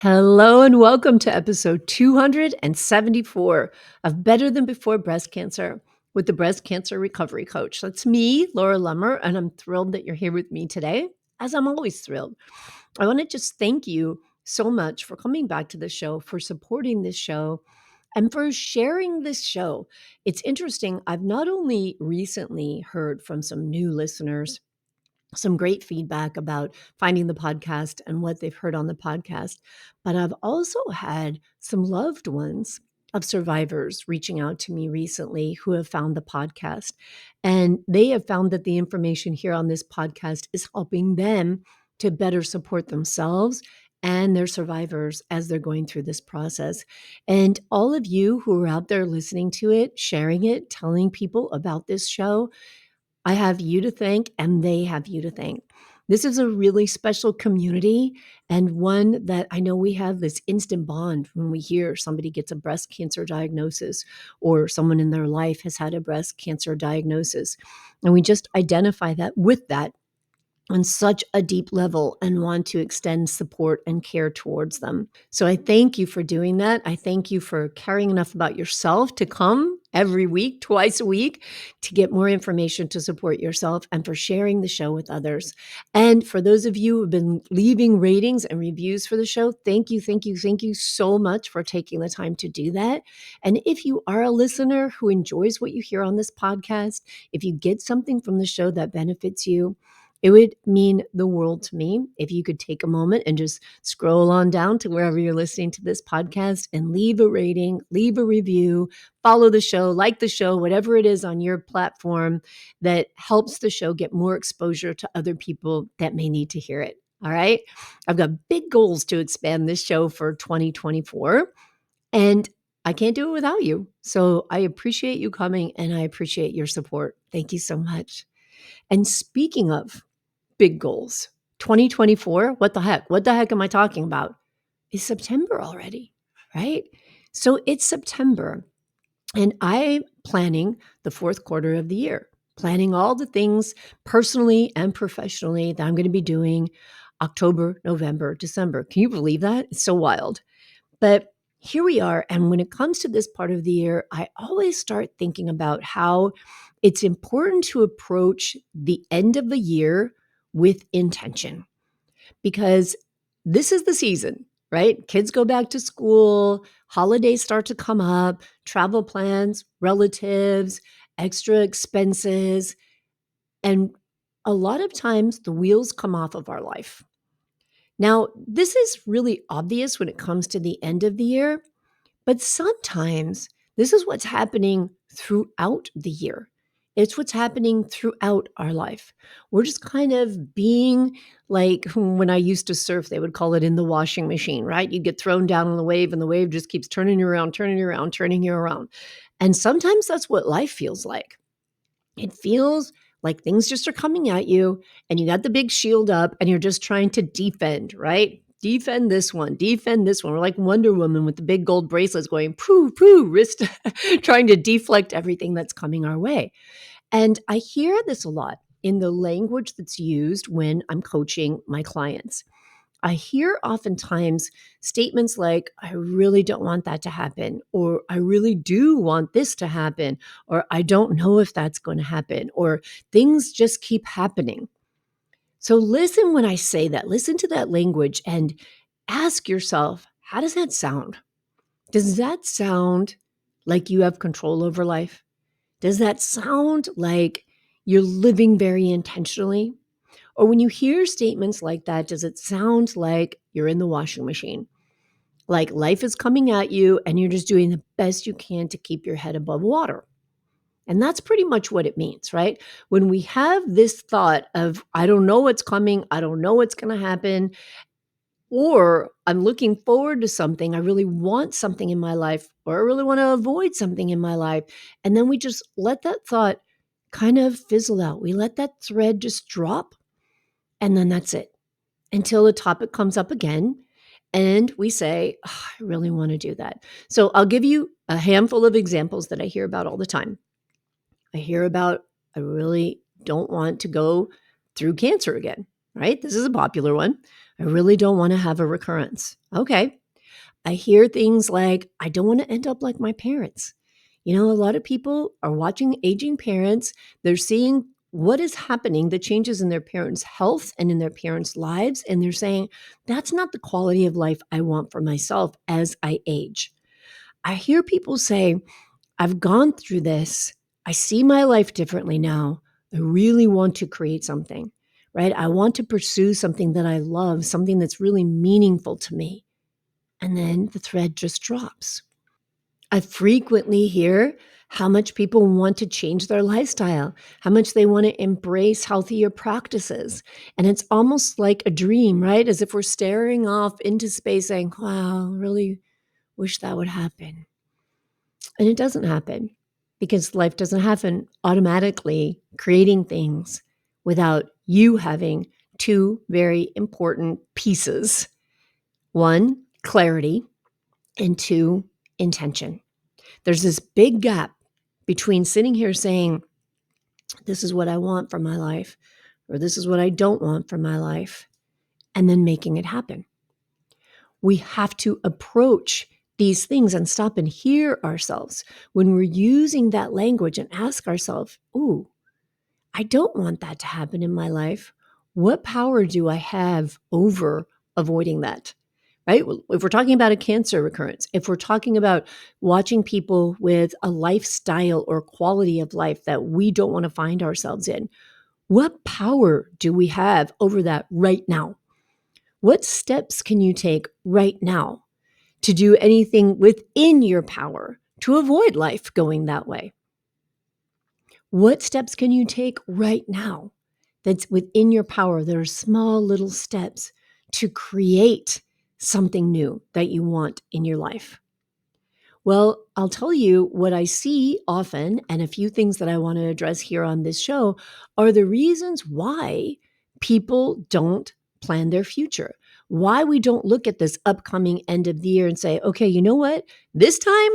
Hello and welcome to episode 274 of Better Than Before Breast Cancer with the Breast Cancer Recovery Coach. That's me, Laura Lummer, and I'm thrilled that you're here with me today, as I'm always thrilled. I want to just thank you so much for coming back to the show, for supporting this show, and for sharing this show. It's interesting. I've not only recently heard from some new listeners some great feedback about finding the podcast and what they've heard on the podcast. But I've also had some loved ones of survivors reaching out to me recently who have found the podcast. And they have found that the information here on this podcast is helping them to better support themselves and their survivors as they're going through this process. And all of you who are out there listening to it, sharing it, telling people about this show, I have you to thank, and they have you to thank. This is a really special community and one that I know we have this instant bond when we hear somebody gets a breast cancer diagnosis or someone in their life has had a breast cancer diagnosis. And we just identify that with that on such a deep level and want to extend support and care towards them. So I thank you for doing that. I thank you for caring enough about yourself to come every week, twice a week, to get more information to support yourself and for sharing the show with others. And for those of you who have been leaving ratings and reviews for the show, thank you, thank you, thank you so much for taking the time to do that. And if you are a listener who enjoys what you hear on this podcast, if you get something from the show that benefits you, it would mean the world to me if you could take a moment and just scroll on down to wherever you're listening to this podcast and leave a rating, leave a review, follow the show, like the show, whatever it is on your platform that helps the show get more exposure to other people that may need to hear it. All right. I've got big goals to expand this show for 2024, and I can't do it without you. So I appreciate you coming and I appreciate your support. Thank you so much. And speaking of big goals, 2024, what the heck? What the heck am I talking about? It's September already, right? So it's September, and I'm planning the fourth quarter of the year, planning all the things personally and professionally that I'm going to be doing October, November, December. Can you believe that? It's so wild. But here we are. And when it comes to this part of the year, I always start thinking about how it's important to approach the end of the year with intention, because this is the season, right? Kids go back to school, holidays start to come up, travel plans, relatives, extra expenses. And a lot of times the wheels come off of our life. Now, this is really obvious when it comes to the end of the year, but sometimes this is what's happening throughout the year. It's what's happening throughout our life. We're just kind of being like when I used to surf, they would call it in the washing machine, right? You get thrown down on the wave and the wave just keeps turning you around, turning you around, turning you around. And sometimes that's what life feels like. It feels like things just are coming at you and you got the big shield up and you're just trying to defend, right? Defend this one, defend this one. We're like Wonder Woman with the big gold bracelets going, poo, poo, wrist, trying to deflect everything that's coming our way. And I hear this a lot in the language that's used when I'm coaching my clients. I hear oftentimes statements like, I really don't want that to happen, or I really do want this to happen, or I don't know if that's going to happen, or things just keep happening. So listen when I say that, listen to that language and ask yourself, how does that sound? Does that sound like you have control over life? Does that sound like you're living very intentionally? Or when you hear statements like that, does it sound like you're in the washing machine? Like life is coming at you and you're just doing the best you can to keep your head above water. And that's pretty much what it means, right? When we have this thought of, I don't know what's coming, I don't know what's going to happen, or I'm looking forward to something, I really want something in my life, or I really want to avoid something in my life. And then we just let that thought kind of fizzle out. We let that thread just drop, and then that's it until the topic comes up again and we say, "Oh, I really want to do that." So I'll give you a handful of examples that I hear about all the time. I hear about, I really don't want to go through cancer again, right? This is a popular one. I really don't want to have a recurrence. Okay. I hear things like, I don't want to end up like my parents. A lot of people are watching aging parents. They're seeing what is happening, the changes in their parents' health and in their parents' lives. And they're saying, that's not the quality of life I want for myself as I age. I hear people say, I've gone through this. I see my life differently now. I really want to create something, right? I want to pursue something that I love, something that's really meaningful to me. And then the thread just drops. I frequently hear how much people want to change their lifestyle, how much they want to embrace healthier practices. And it's almost like a dream, right? As if we're staring off into space saying, wow, really wish that would happen. And it doesn't happen because life doesn't happen automatically creating things without you having two very important pieces. One, clarity, and two, intention. There's this big gap between sitting here saying, this is what I want from my life, or this is what I don't want from my life, and then making it happen. We have to approach these things and stop and hear ourselves when we're using that language and ask ourselves, ooh, I don't want that to happen in my life. What power do I have over avoiding that? Right? If we're talking about a cancer recurrence, if we're talking about watching people with a lifestyle or quality of life that we don't want to find ourselves in, what power do we have over that right now? What steps can you take right now to do anything within your power to avoid life going that way? What steps can you take right now that's within your power that are small little steps to create something new that you want in your life? Well, I'll tell you what I see often, and a few things that I want to address here on this show are the reasons why people don't plan their future, why we don't look at this upcoming end of the year and say, okay, you know what? This time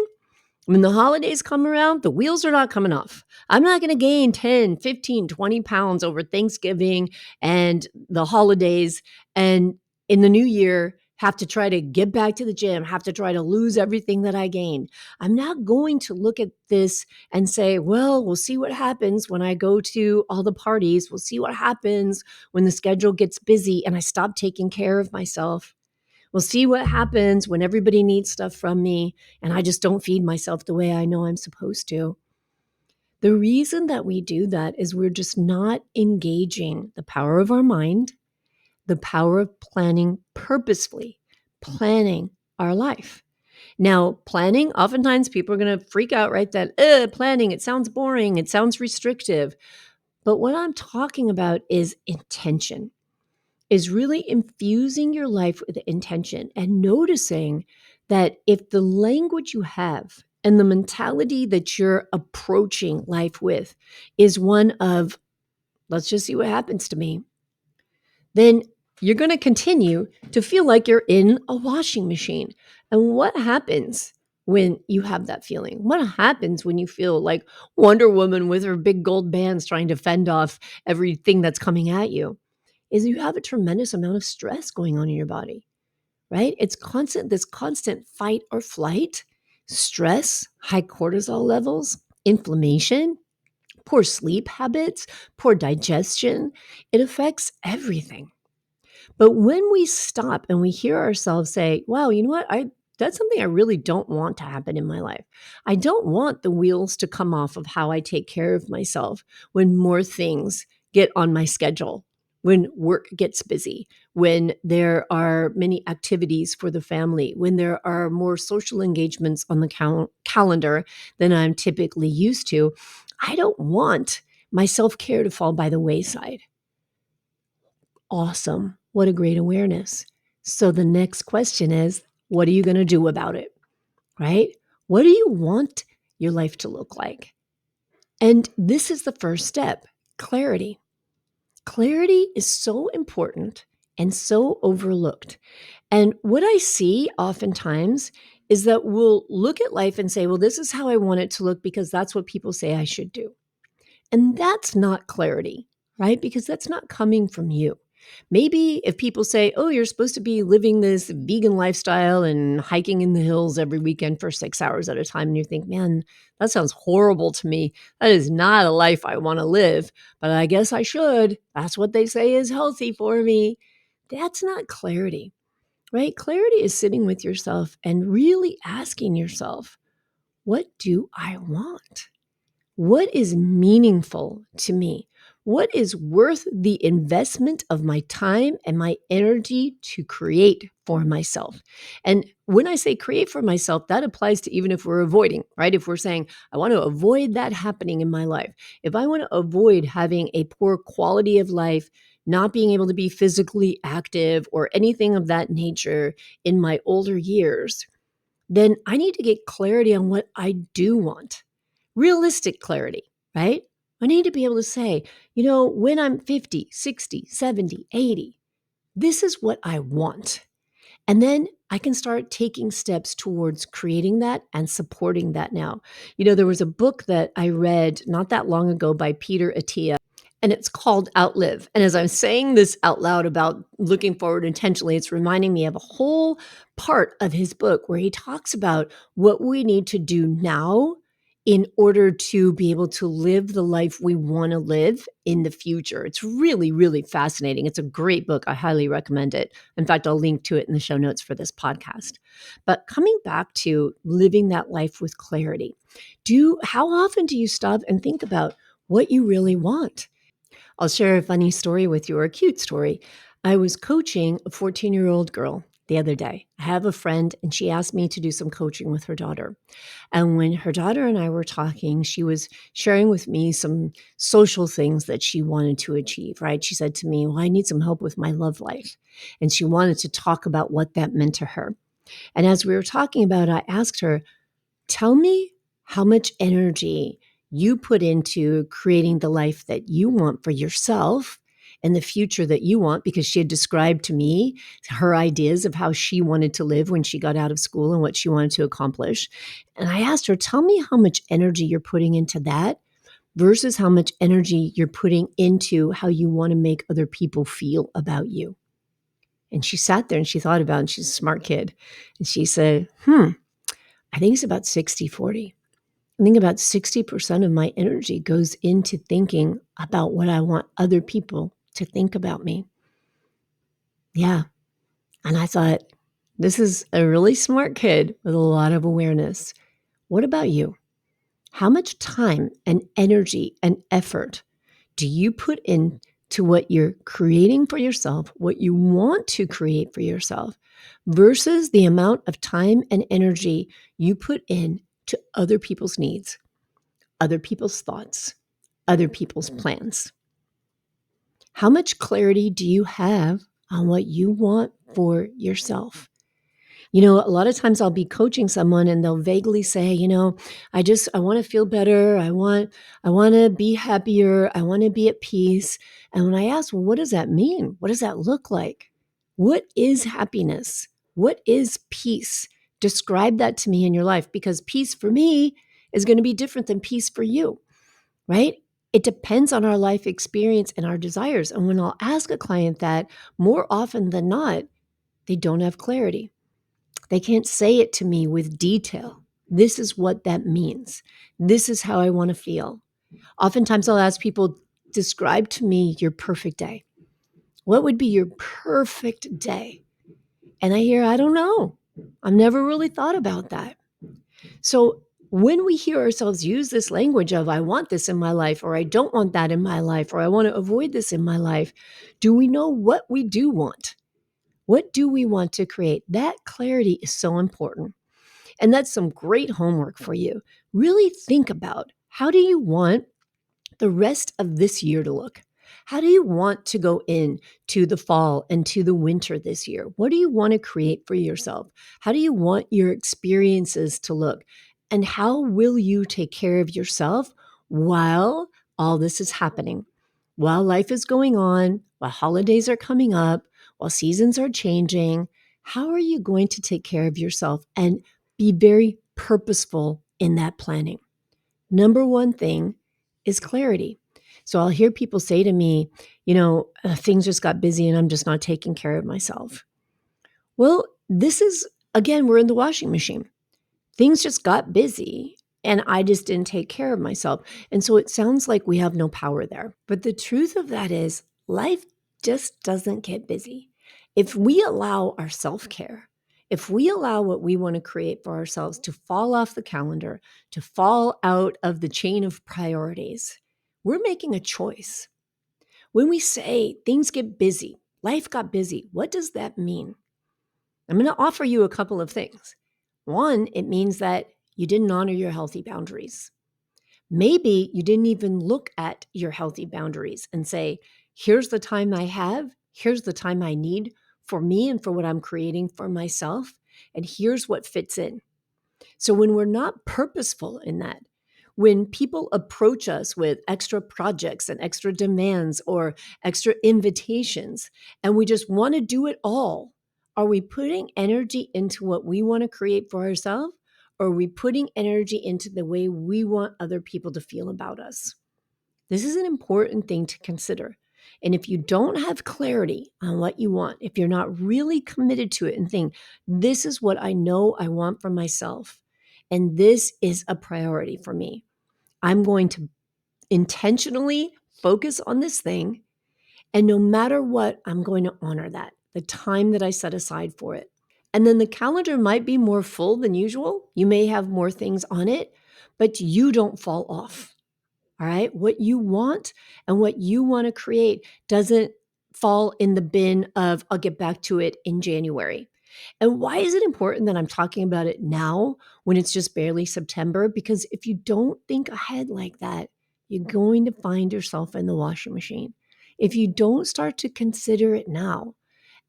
when the holidays come around, the wheels are not coming off. I'm not going to gain 10, 15, 20 pounds over Thanksgiving and the holidays. And in the new year, have to try to get back to the gym, have to try to lose everything that I gained. I'm not going to look at this and say, well, we'll see what happens when I go to all the parties. We'll see what happens when the schedule gets busy and I stop taking care of myself. We'll see what happens when everybody needs stuff from me and I just don't feed myself the way I know I'm supposed to. The reason that we do that is we're just not engaging the power of our mind, the power of planning purposefully, planning our life. Now, planning, oftentimes people are going to freak out, right? That planning, it sounds boring, it sounds restrictive. But what I'm talking about is intention, is really infusing your life with intention and noticing that if the language you have and the mentality that you're approaching life with is one of, let's just see what happens to me, then you're going to continue to feel like you're in a washing machine. And what happens when you have that feeling? What happens when you feel like Wonder Woman with her big gold bands trying to fend off everything that's coming at you? Is you have a tremendous amount of stress going on in your body, right? It's constant, this constant fight or flight, stress, high cortisol levels, inflammation, poor sleep habits, poor digestion. It affects everything. But when we stop and we hear ourselves say, wow, you know what? That's something I really don't want to happen in my life. I don't want the wheels to come off of how I take care of myself when more things get on my schedule, when work gets busy, when there are many activities for the family, when there are more social engagements on the calendar than I'm typically used to. I don't want my self-care to fall by the wayside. Awesome. What a great awareness. So the next question is, what are you going to do about it? Right? What do you want your life to look like? And this is the first step, clarity. Clarity is so important and so overlooked. And what I see oftentimes is that we'll look at life and say, well, this is how I want it to look because that's what people say I should do. And that's not clarity, right? Because that's not coming from you. Maybe if people say, oh, you're supposed to be living this vegan lifestyle and hiking in the hills every weekend for 6 hours at a time, and you think, man, that sounds horrible to me. That is not a life I want to live, but I guess I should. That's what they say is healthy for me. That's not clarity, right? Clarity is sitting with yourself and really asking yourself, what do I want? What is meaningful to me? What is worth the investment of my time and my energy to create for myself? And when I say create for myself, that applies to even if we're avoiding, right? If we're saying, I want to avoid that happening in my life, if I want to avoid having a poor quality of life, not being able to be physically active or anything of that nature in my older years, then I need to get clarity on what I do want. Realistic clarity, right? I need to be able to say, when I'm 50, 60, 70, 80, this is what I want. And then I can start taking steps towards creating that and supporting that now. There was a book that I read not that long ago by Peter Attia, and it's called Outlive. And as I'm saying this out loud about looking forward intentionally, it's reminding me of a whole part of his book where he talks about what we need to do now in order to be able to live the life we want to live in the future. It's really, really fascinating. It's a great book. I highly recommend it. In fact, I'll link to it in the show notes for this podcast. But coming back to living that life with clarity, how often do you stop and think about what you really want? I'll share a funny story with you, or a cute story. I was coaching a 14-year-old girl the other day. I have a friend, and she asked me to do some coaching with her daughter. And when her daughter and I were talking, she was sharing with me some social things that she wanted to achieve, right? She said to me, well, I need some help with my love life. And she wanted to talk about what that meant to her. And as we were talking about it, I asked her, tell me how much energy you put into creating the life that you want for yourself and the future that you want, because she had described to me her ideas of how she wanted to live when she got out of school and what she wanted to accomplish. And I asked her, tell me how much energy you're putting into that versus how much energy you're putting into how you want to make other people feel about you. And she sat there and she thought about it, and she's a smart kid. And she said, I think it's about 60-40. I think about 60% of my energy goes into thinking about what I want other people to think about me. Yeah. And I thought, this is a really smart kid with a lot of awareness. What about you? How much time and energy and effort do you put into what you're creating for yourself, what you want to create for yourself, versus the amount of time and energy you put in to other people's needs, other people's thoughts, other people's plans? How much clarity do you have on what you want for yourself? A lot of times I'll be coaching someone and they'll vaguely say, I want to feel better. I want to be happier. I want to be at peace. And when I ask, well, what does that mean? What does that look like? What is happiness? What is peace? Describe that to me in your life, because peace for me is going to be different than peace for you, right? It depends on our life experience and our desires. And when I'll ask a client that, more often than not, they don't have clarity. They can't say it to me with detail. This is what that means. This is how I want to feel. Oftentimes I'll ask people, describe to me your perfect day. What would be your perfect day? And I hear, I don't know. I've never really thought about that. So when we hear ourselves use this language of, I want this in my life, or I don't want that in my life, or I want to avoid this in my life, do we know what we do want? What do we want to create? That clarity is so important. And that's some great homework for you. Really think about, how do you want the rest of this year to look? How do you want to go in to the fall and to the winter this year? What do you want to create for yourself? How do you want your experiences to look? And how will you take care of yourself while all this is happening? While life is going on, while holidays are coming up, while seasons are changing, how are you going to take care of yourself and be very purposeful in that planning? Number one thing is clarity. So I'll hear people say to me, things just got busy and I'm just not taking care of myself. Well, this is, again, we're in the washing machine. Things just got busy and I just didn't take care of myself. And so it sounds like we have no power there. But the truth of that is, life just doesn't get busy. If we allow our self care, if we allow what we want to create for ourselves to fall off the calendar, to fall out of the chain of priorities, we're making a choice. When we say things get busy, life got busy, what does that mean? I'm going to offer you a couple of things. One, it means that you didn't honor your healthy boundaries. Maybe you didn't even look at your healthy boundaries and say, here's the time I have, here's the time I need for me and for what I'm creating for myself, and here's what fits in. So when we're not purposeful in that, when people approach us with extra projects and extra demands or extra invitations, and we just want to do it all, are we putting energy into what we want to create for ourselves? Or are we putting energy into the way we want other people to feel about us? This is an important thing to consider. And if you don't have clarity on what you want, if you're not really committed to it and think, this is what I know I want for myself, and this is a priority for me, I'm going to intentionally focus on this thing. And no matter what, I'm going to honor that, the time that I set aside for it. And then the calendar might be more full than usual. You may have more things on it, but you don't fall off. All right. What you want and what you want to create doesn't fall in the bin of, I'll get back to it in January. And why is it important that I'm talking about it now when it's just barely September? Because if you don't think ahead like that, you're going to find yourself in the washing machine. If you don't start to consider it now,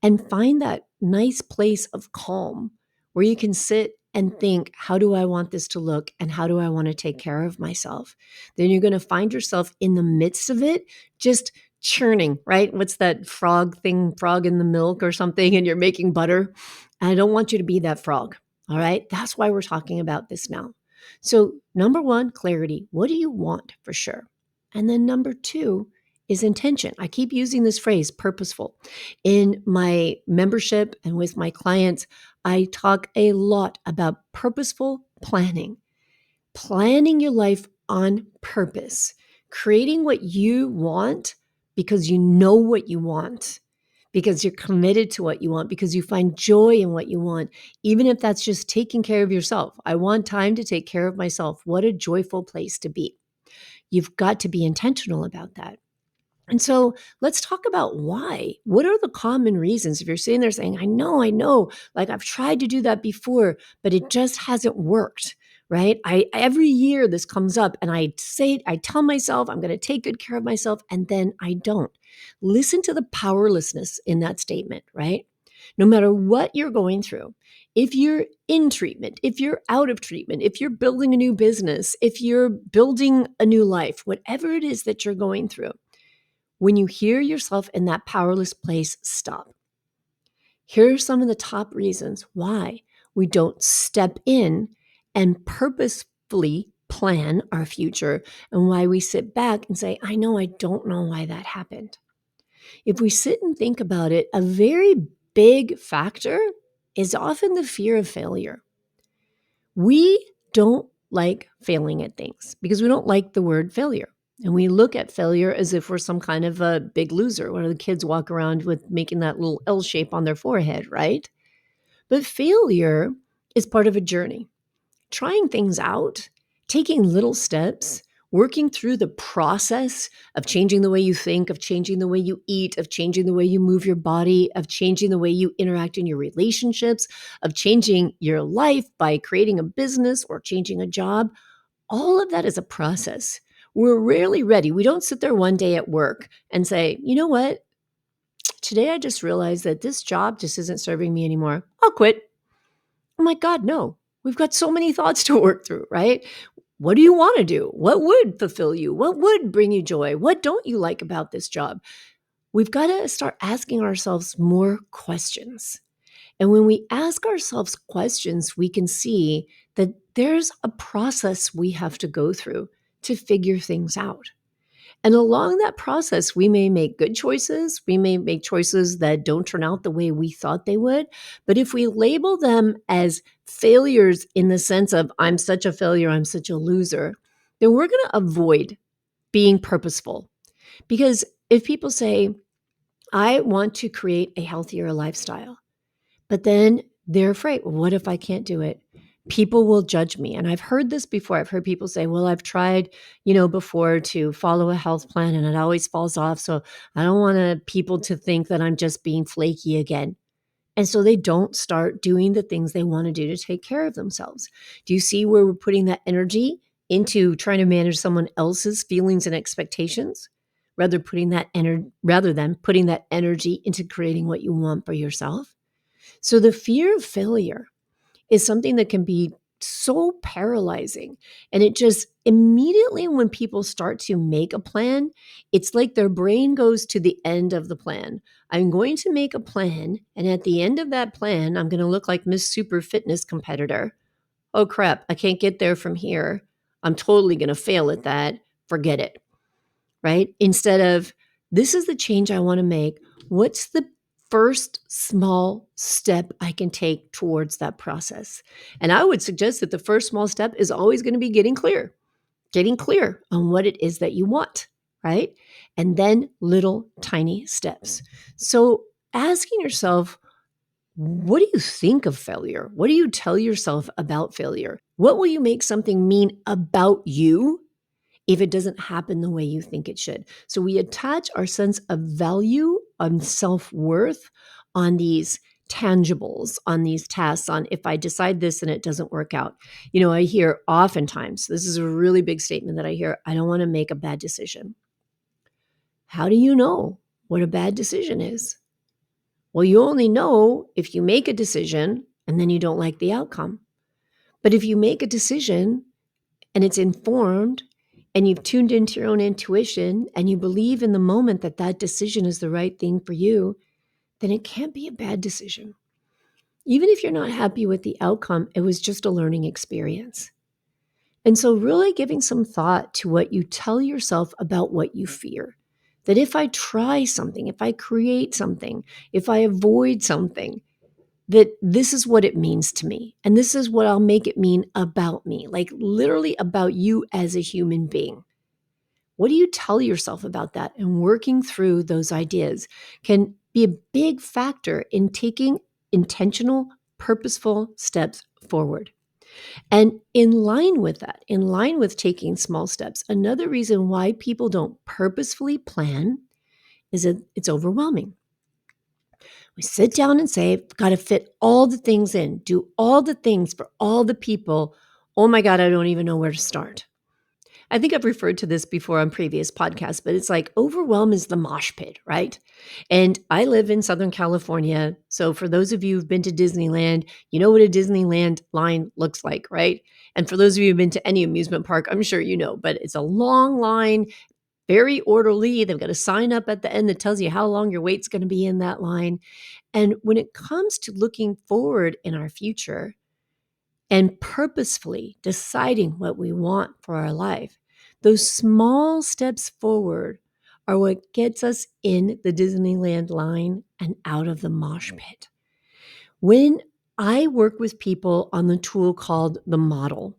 and find that nice place of calm where you can sit and think, how do I want this to look? And how do I want to take care of myself? Then you're going to find yourself in the midst of it, just churning, right? What's that frog thing, frog in the milk or something, and you're making butter? And I don't want you to be that frog. All right. That's why we're talking about this now. So, number one, clarity. What do you want for sure? And then number two is intention. I keep using this phrase, purposeful. In my membership and with my clients, I talk a lot about purposeful planning your life on purpose, creating what you want because you know what you want, because you're committed to what you want, because you find joy in what you want, even if that's just taking care of yourself. I want time to take care of myself. What a joyful place to be. You've got to be intentional about that. And so let's talk about why. What are the common reasons? If you're sitting there saying, I know, like I've tried to do that before, but it just hasn't worked, right? Every year this comes up and I tell myself I'm going to take good care of myself and then I don't. Listen to the powerlessness in that statement, right? No matter what you're going through, if you're in treatment, if you're out of treatment, if you're building a new business, if you're building a new life, whatever it is that you're going through, when you hear yourself in that powerless place, stop. Here are some of the top reasons why we don't step in and purposefully plan our future and why we sit back and say, I don't know why that happened. If we sit and think about it, a very big factor is often the fear of failure. We don't like failing at things because we don't like the word failure. And we look at failure as if we're some kind of a big loser. One of the kids walk around with making that little L shape on their forehead, right? But failure is part of a journey. Trying things out, taking little steps, working through the process of changing the way you think, of changing the way you eat, of changing the way you move your body, of changing the way you interact in your relationships, of changing your life by creating a business or changing a job. All of that is a process. We're rarely ready. We don't sit there one day at work and say, you know what? Today I just realized that this job just isn't serving me anymore. I'll quit. Oh my God, no. We've got so many thoughts to work through, right? What do you want to do? What would fulfill you? What would bring you joy? What don't you like about this job? We've got to start asking ourselves more questions. And when we ask ourselves questions, we can see that there's a process we have to go through to figure things out. And along that process, we may make good choices. We may make choices that don't turn out the way we thought they would. But if we label them as failures in the sense of, I'm such a failure, I'm such a loser, then we're going to avoid being purposeful. Because if people say, I want to create a healthier lifestyle, but then they're afraid, well, what if I can't do it? People will judge me. And I've heard this before. I've heard people say, well, I've tried, before to follow a health plan and it always falls off. So I don't want people to think that I'm just being flaky again. And so they don't start doing the things they want to do to take care of themselves. Do you see where we're putting that energy into trying to manage someone else's feelings and expectations rather than putting that energy into creating what you want for yourself? So the fear of failure is something that can be so paralyzing. And it just immediately, when people start to make a plan, it's like their brain goes to the end of the plan. I'm going to make a plan. And at the end of that plan, I'm going to look like Miss Super Fitness competitor. Oh crap, I can't get there from here. I'm totally going to fail at that. Forget it. Right? Instead of, this is the change I want to make. What's the first small step I can take towards that process? And I would suggest that the first small step is always going to be getting clear on what it is that you want, right? And then little tiny steps. So asking yourself, what do you think of failure? What do you tell yourself about failure? What will you make something mean about you if it doesn't happen the way you think it should? So we attach our sense of value and self-worth on these tangibles, on these tasks, on if I decide this and it doesn't work out. I hear oftentimes, this is a really big statement that I hear, I don't want to make a bad decision. How do you know what a bad decision is? Well, you only know if you make a decision and then you don't like the outcome. But if you make a decision and it's informed and you've tuned into your own intuition and you believe in the moment that that decision is the right thing for you, then it can't be a bad decision. Even if you're not happy with the outcome, it was just a learning experience. And so really giving some thought to what you tell yourself about what you fear. That if I try something, if I create something, if I avoid something, that this is what it means to me. And this is what I'll make it mean about me, like literally about you as a human being. What do you tell yourself about that? And working through those ideas can be a big factor in taking intentional, purposeful steps forward. And in line with that, in line with taking small steps, another reason why people don't purposefully plan is that it's overwhelming. We sit down and say, I've got to fit all the things in, do all the things for all the people. Oh my God, I don't even know where to start. I think I've referred to this before on previous podcasts, but it's like overwhelm is the mosh pit, right? And I live in Southern California. So for those of you who've been to Disneyland, you know what a Disneyland line looks like, right? And for those of you who've been to any amusement park, I'm sure you know, but it's a long line, very orderly. They've got a sign up at the end that tells you how long your wait's going to be in that line. And when it comes to looking forward in our future, and purposefully deciding what we want for our life, those small steps forward are what gets us in the Disneyland line and out of the mosh pit. When I work with people on the tool called the model,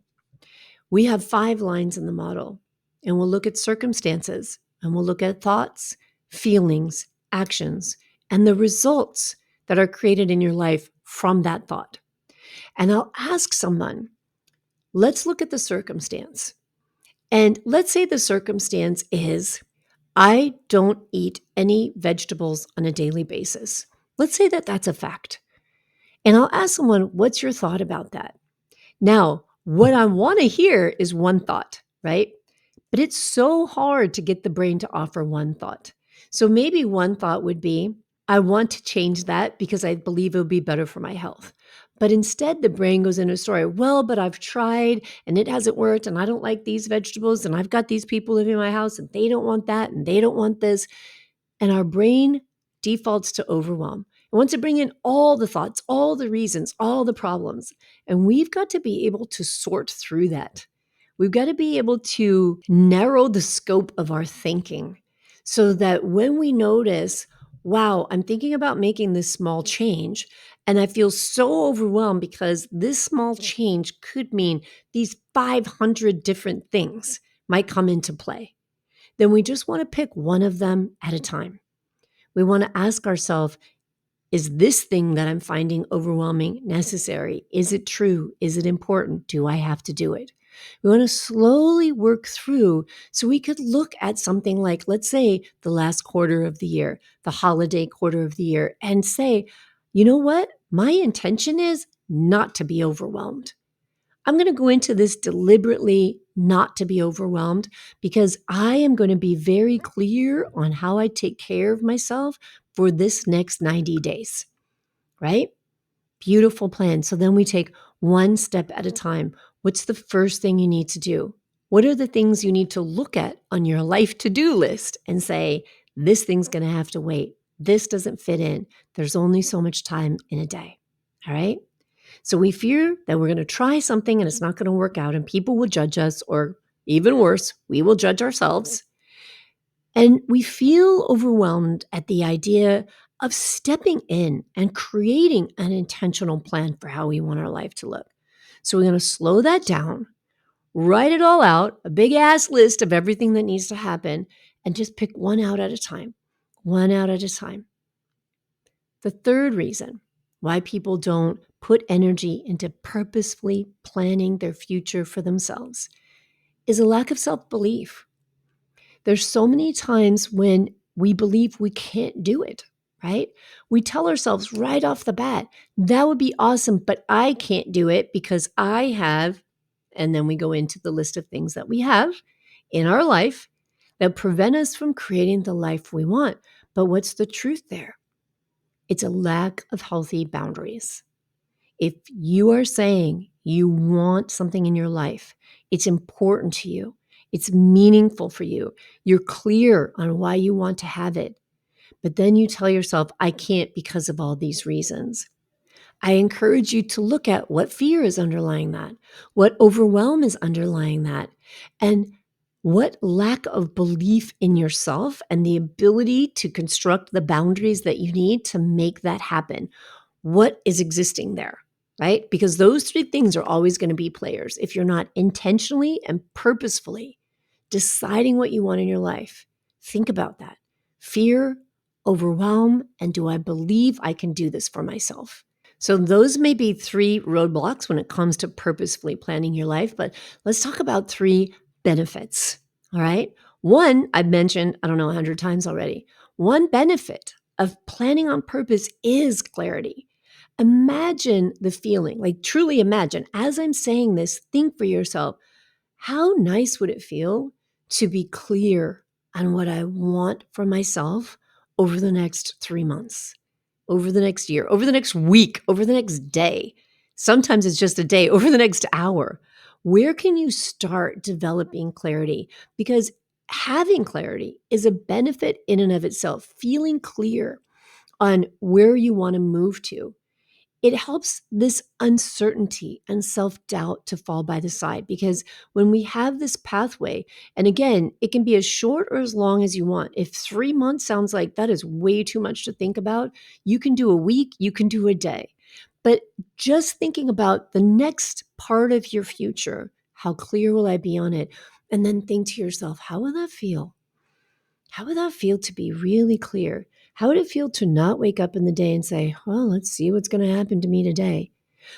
we have 5 lines in the model, and we'll look at circumstances, and we'll look at thoughts, feelings, actions, and the results that are created in your life from that thought. And I'll ask someone, let's look at the circumstance. And let's say the circumstance is, I don't eat any vegetables on a daily basis. Let's say that that's a fact. And I'll ask someone, what's your thought about that? Now, what I want to hear is one thought, right? But it's so hard to get the brain to offer one thought. So maybe one thought would be, I want to change that because I believe it would be better for my health. But instead, the brain goes into a story. Well, but I've tried and it hasn't worked, and I don't like these vegetables, and I've got these people living in my house and they don't want that and they don't want this. And our brain defaults to overwhelm. It wants to bring in all the thoughts, all the reasons, all the problems. And we've got to be able to sort through that. We've got to be able to narrow the scope of our thinking so that when we notice, wow, I'm thinking about making this small change, and I feel so overwhelmed because this small change could mean these 500 different things might come into play. Then we just want to pick one of them at a time. We want to ask ourselves, is this thing that I'm finding overwhelming necessary? Is it true? Is it important? Do I have to do it? We want to slowly work through so we could look at something like, let's say, the last quarter of the year, the holiday quarter of the year, and say, you know what? My intention is not to be overwhelmed. I'm going to go into this deliberately not to be overwhelmed because I am going to be very clear on how I take care of myself for this next 90 days, right? Beautiful plan. So then we take one step at a time. What's the first thing you need to do? What are the things you need to look at on your life to-do list and say, this thing's going to have to wait. This doesn't fit in. There's only so much time in a day. All right. So we fear that we're going to try something and it's not going to work out and people will judge us, or even worse, we will judge ourselves. And we feel overwhelmed at the idea of stepping in and creating an intentional plan for how we want our life to look. So we're going to slow that down, write it all out, a big ass list of everything that needs to happen, and just pick one out at a time, one out at a time. The third reason why people don't put energy into purposefully planning their future for themselves is a lack of self-belief. There's so many times when we believe we can't do it, right? We tell ourselves right off the bat, that would be awesome, but I can't do it because I have, and then we go into the list of things that we have in our life that prevent us from creating the life we want. But what's the truth there? It's a lack of healthy boundaries. If you are saying you want something in your life, it's important to you, it's meaningful for you, you're clear on why you want to have it, but then you tell yourself, I can't because of all these reasons. I encourage you to look at what fear is underlying that, what overwhelm is underlying that, and what lack of belief in yourself and the ability to construct the boundaries that you need to make that happen. What is existing there, right? Because those three things are always going to be players. If you're not intentionally and purposefully deciding what you want in your life, think about that. Fear, overwhelm, and do I believe I can do this for myself? So those may be three roadblocks when it comes to purposefully planning your life, but let's talk about three benefits, all right? One, I've mentioned, I don't know, 100 times already. One benefit of planning on purpose is clarity. Imagine the feeling, like truly imagine, as I'm saying this, think for yourself, how nice would it feel to be clear on what I want for myself over the next 3 months, over the next year, over the next week, over the next day? Sometimes it's just a day, over the next hour. Where can you start developing clarity? Because having clarity is a benefit in and of itself. Feeling clear on where you want to move to, it helps this uncertainty and self-doubt to fall by the side, because when we have this pathway, and again, it can be as short or as long as you want. If 3 months sounds like that is way too much to think about, you can do a week, you can do a day. But just thinking about the next part of your future, how clear will I be on it? And then think to yourself, how will that feel? How would that feel to be really clear? How would it feel to not wake up in the day and say, well, let's see what's going to happen to me today,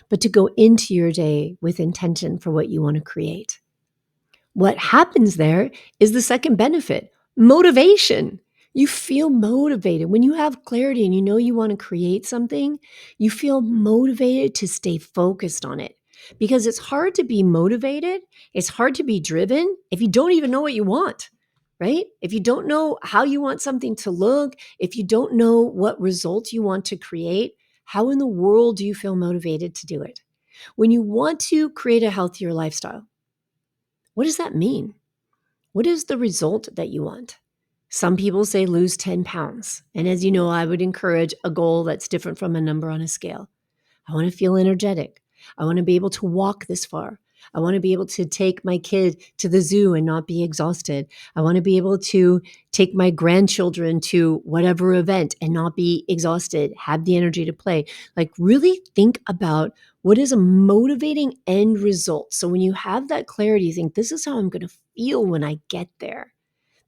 but to go into your day with intention for what you want to create? What happens there is the second benefit, motivation. You feel motivated. When you have clarity and you know you want to create something, you feel motivated to stay focused on it, because it's hard to be motivated. It's hard to be driven if you don't even know what you want, right? If you don't know how you want something to look, if you don't know what results you want to create, how in the world do you feel motivated to do it? When you want to create a healthier lifestyle, what does that mean? What is the result that you want? Some people say lose 10 pounds. And as you know, I would encourage a goal that's different from a number on a scale. I want to feel energetic. I want to be able to walk this far. I want to be able to take my kid to the zoo and not be exhausted. I want to be able to take my grandchildren to whatever event and not be exhausted, have the energy to play. Like, really think about what is a motivating end result. So when you have that clarity, you think, this is how I'm going to feel when I get there.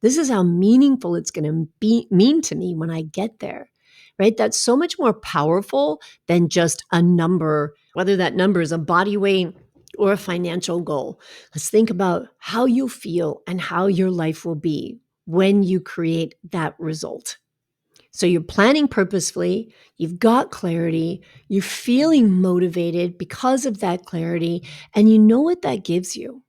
This is how meaningful it's going to be mean to me when I get there, right? That's so much more powerful than just a number, whether that number is a body weight or a financial goal. Let's think about how you feel and how your life will be when you create that result. So you're planning purposefully, you've got clarity, you're feeling motivated because of that clarity, and you know what that gives you.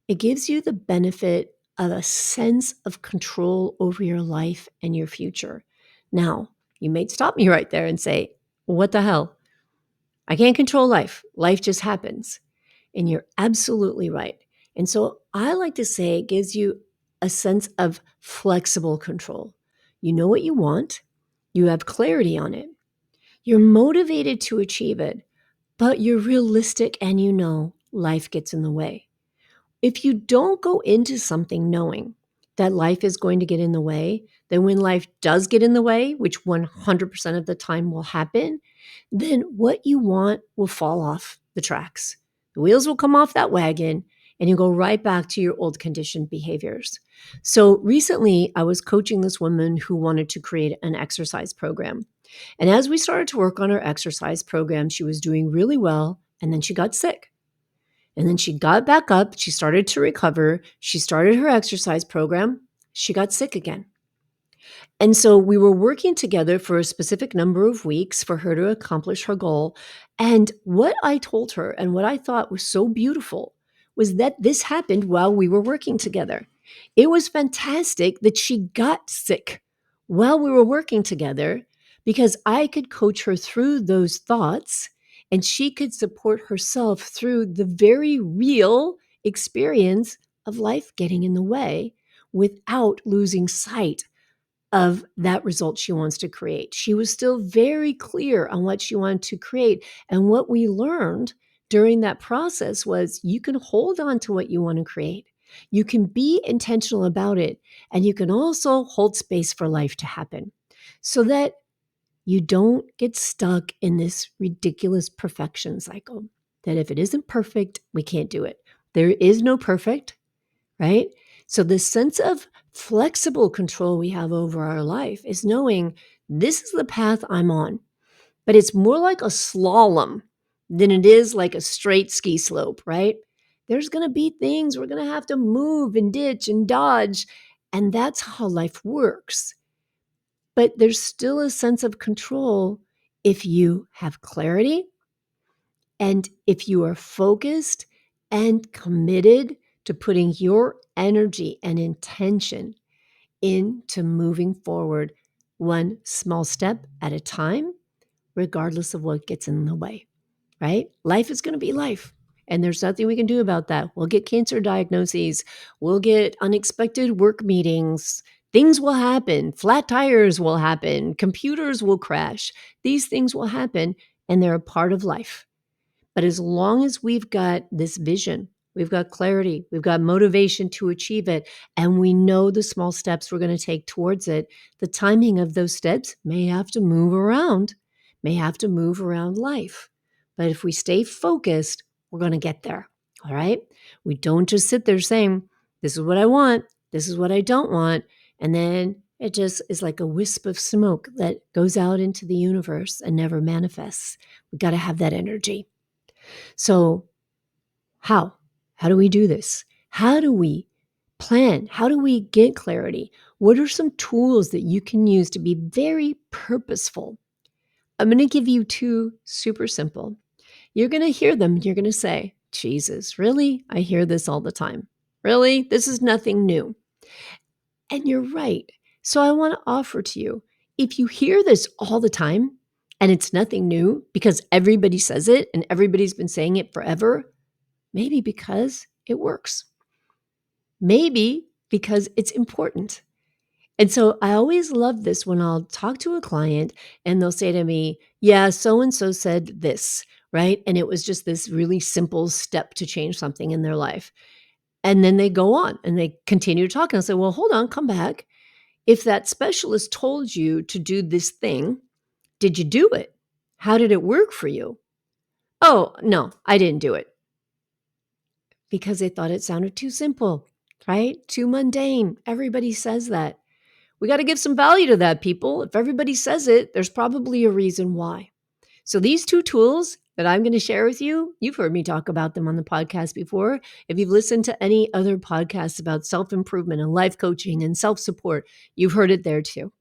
It gives you the benefit of a sense of control over your life and your future. Now, you may stop me right there and say, what the hell? I can't control life. Life just happens. And you're absolutely right. And so I like to say it gives you a sense of flexible control. You know what you want, you have clarity on it, you're motivated to achieve it, but you're realistic and you know life gets in the way. If you don't go into something knowing that life is going to get in the way, then when life does get in the way, which 100% of the time will happen, then what you want will fall off the tracks. The wheels will come off that wagon and you go right back to your old conditioned behaviors. So recently, I was coaching this woman who wanted to create an exercise program. And as we started to work on her exercise program, she was doing really well, and then she got sick. And then she got back up. She started to recover. She started her exercise program. She got sick again. And so we were working together for a specific number of weeks for her to accomplish her goal. And what I told her and what I thought was so beautiful was that this happened while we were working together. It was fantastic that she got sick while we were working together because I could coach her through those thoughts and she could support herself through the very real experience of life getting in the way without losing sight of that result she wants to create. She was still very clear on what she wanted to create. And what we learned during that process was you can hold on to what you want to create. You can be intentional about it. And you can also hold space for life to happen so that you don't get stuck in this ridiculous perfection cycle that if it isn't perfect, we can't do it. There is no perfect, right? So the sense of flexible control we have over our life is knowing this is the path I'm on, but it's more like a slalom than it is like a straight ski slope, right? There's going to be things we're going to have to move and ditch and dodge, and that's how life works. But there's still a sense of control if you have clarity and if you are focused and committed to putting your energy and intention into moving forward one small step at a time, regardless of what gets in the way, right? Life is going to be life. And there's nothing we can do about that. We'll get cancer diagnoses. We'll get unexpected work meetings. Things will happen. Flat tires will happen. Computers will crash. These things will happen, and they're a part of life. But as long as we've got this vision, we've got clarity, we've got motivation to achieve it, and we know the small steps we're going to take towards it, the timing of those steps may have to move around, life. But if we stay focused, we're going to get there. All right. We don't just sit there saying, this is what I want, this is what I don't want. And then it just is like a wisp of smoke that goes out into the universe and never manifests. We got to have that energy. So, how? How do we do this? How do we plan? How do we get clarity? What are some tools that you can use to be very purposeful? I'm going to give you two super simple. You're going to hear them. You're going to say, Jesus, really? I hear this all the time. Really? This is nothing new. And you're right. So I want to offer to you, if you hear this all the time and it's nothing new because everybody says it and everybody's been saying it forever, maybe because it works. Maybe because it's important. And so I always love this when I'll talk to a client and they'll say to me, yeah, so-and-so said this, right? And it was just this really simple step to change something in their life. And then they go on and they continue to talk and I say, well, hold on, come back. If that specialist told you to do this thing, did you do it? How did it work for you? Oh, no, I didn't do it. Because they thought it sounded too simple, right? Too mundane. Everybody says that. We got to give some value to that, people. If everybody says it, there's probably a reason why. So these two tools that I'm going to share with you, you've heard me talk about them on the podcast before. If you've listened to any other podcasts about self-improvement and life coaching and self-support, you've heard it there too,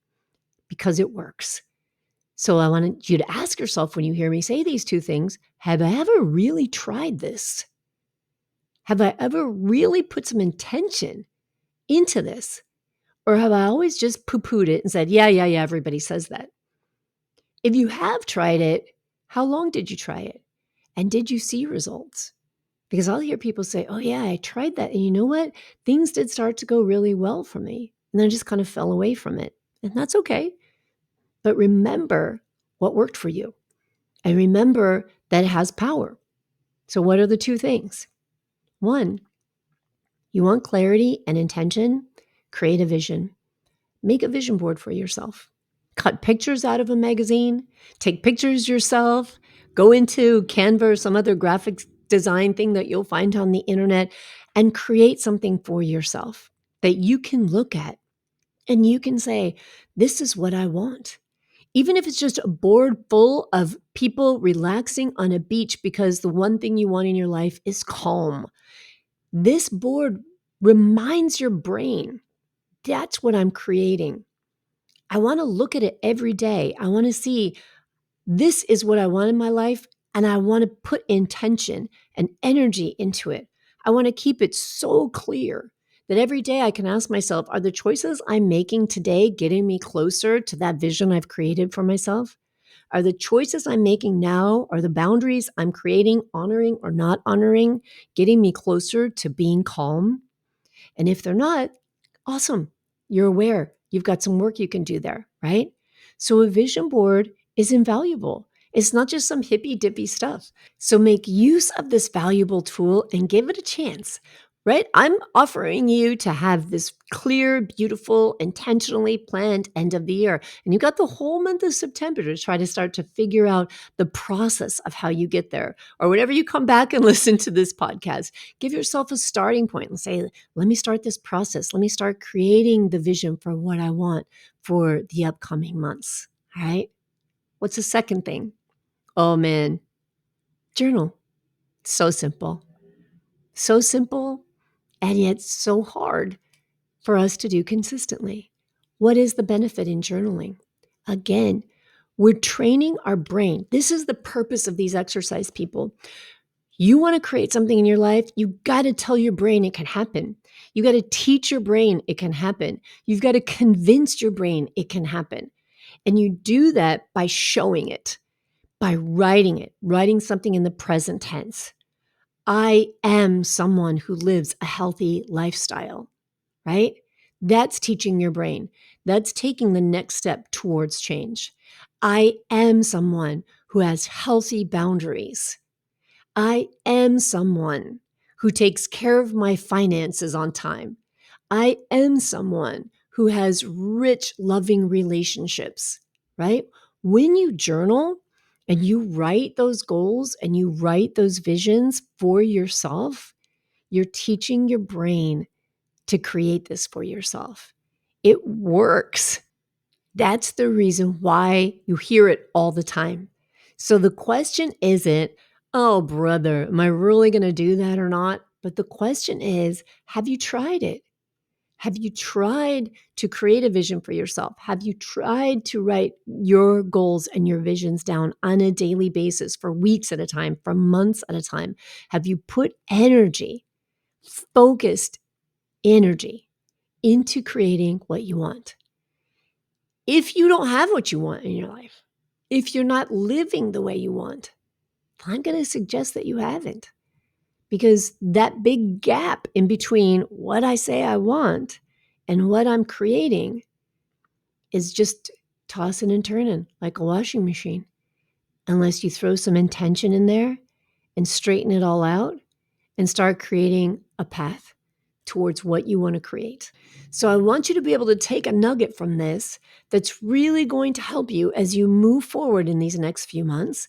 because it works. So I wanted you to ask yourself when you hear me say these two things, have I ever really tried this? Have I ever really put some intention into this? Or have I always just poo-pooed it and said, yeah, everybody says that? If you have tried it, how long did you try it? And did you see results? Because I'll hear people say, oh, yeah, I tried that. And you know what? Things did start to go really well for me. And then I just kind of fell away from it. And that's okay. But remember what worked for you. And remember that it has power. So what are the two things? One, you want clarity and intention? Create a vision. Make a vision board for yourself. Cut pictures out of a magazine. Take pictures yourself. Go into Canva or some other graphics design thing that you'll find on the internet and create something for yourself that you can look at and you can say, this is what I want. Even if it's just a board full of people relaxing on a beach because the one thing you want in your life is calm. This board reminds your brain, that's what I'm creating. I want to look at it every day. I want to see this is what I want in my life, and I want to put intention and energy into it. I want to keep it so clear that every day I can ask myself, are the choices I'm making today getting me closer to that vision I've created for myself? Are the choices I'm making now, are the boundaries I'm creating, honoring or not honoring, getting me closer to being calm? And if they're not, awesome. You're aware. You've got some work you can do there, right? So a vision board is invaluable. It's not just some hippy dippy stuff. So make use of this valuable tool and give it a chance, right? I'm offering you to have this clear, beautiful, intentionally planned end of the year. And you got the whole month of September to try to start to figure out the process of how you get there. Or whenever you come back and listen to this podcast, give yourself a starting point and say, let me start this process. Let me start creating the vision for what I want for the upcoming months. All right. What's the second thing? Oh man, journal. So simple. So simple and yet so hard for us to do consistently. What is the benefit in journaling? Again, we're training our brain. This is the purpose of these exercise, people. You want to create something in your life, you got to tell your brain it can happen. You got to teach your brain it can happen. You've got to convince your brain it can happen. And you do that by showing it, by writing it, writing something in the present tense. I am someone who lives a healthy lifestyle, right? That's teaching your brain. That's taking the next step towards change. I am someone who has healthy boundaries. I am someone who takes care of my finances on time. I am someone who has rich, loving relationships, right? When you journal and you write those goals and you write those visions for yourself, you're teaching your brain to create this for yourself. It works. That's the reason why you hear it all the time. So the question isn't, oh, brother, am I really going to do that or not? But the question is, have you tried it? Have you tried to create a vision for yourself? Have you tried to write your goals and your visions down on a daily basis for weeks at a time, for months at a time? Have you put energy, focused energy into creating what you want? If you don't have what you want in your life, if you're not living the way you want, I'm going to suggest that you haven't, because that big gap in between what I say I want and what I'm creating is just tossing and turning like a washing machine. unless you throw some intention in there and straighten it all out and start creating a path towards what you want to create. So I want you to be able to take a nugget from this that's really going to help you as you move forward in these next few months.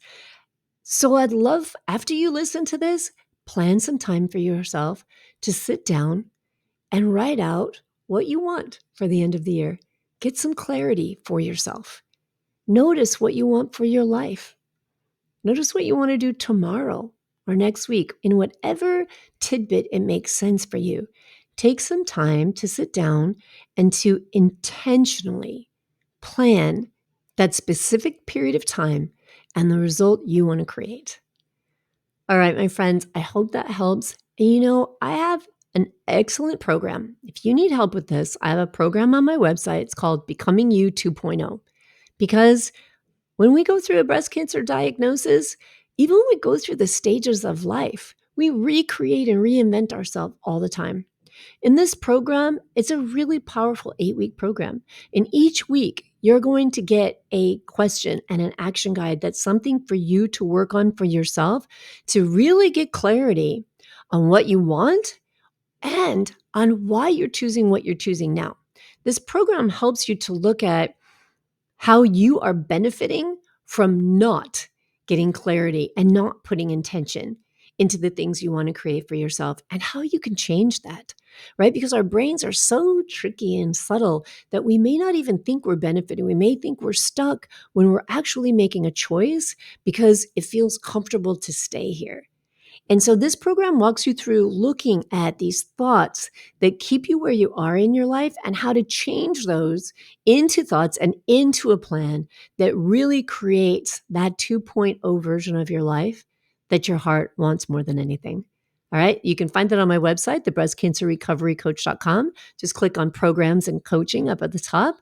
So I'd love, after you listen to this, plan some time for yourself to sit down and write out what you want for the end of the year. Get some clarity for yourself. Notice what you want for your life. Notice what you want to do tomorrow or next week in whatever tidbit it makes sense for you. Take some time to sit down and to intentionally plan that specific period of time and the result you want to create. All right, my friends, I hope that helps. And I have an excellent program. If you need help with this, I have a program on my website. It's called Becoming You 2.0. Because when we go through a breast cancer diagnosis, even when we go through the stages of life, we recreate and reinvent ourselves all the time. In this program, it's a really powerful 8-week program. In each week, you're going to get a question and an action guide that's something for you to work on for yourself to really get clarity on what you want and on why you're choosing what you're choosing now. This program helps you to look at how you are benefiting from not getting clarity and not putting intention into the things you want to create for yourself and how you can change that, right? Because our brains are so tricky and subtle that we may not even think we're benefiting. We may think we're stuck when we're actually making a choice because it feels comfortable to stay here. And so this program walks you through looking at these thoughts that keep you where you are in your life and how to change those into thoughts and into a plan that really creates that 2.0 version of your life that your heart wants more than anything. All right. You can find that on my website, thebreastcancerrecoverycoach.com. Just click on programs and coaching up at the top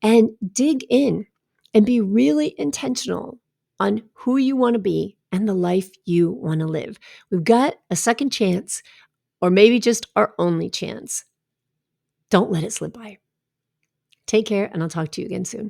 and dig in and be really intentional on who you want to be and the life you want to live. We've got a second chance, or maybe just our only chance. Don't let it slip by. Take care, and I'll talk to you again soon.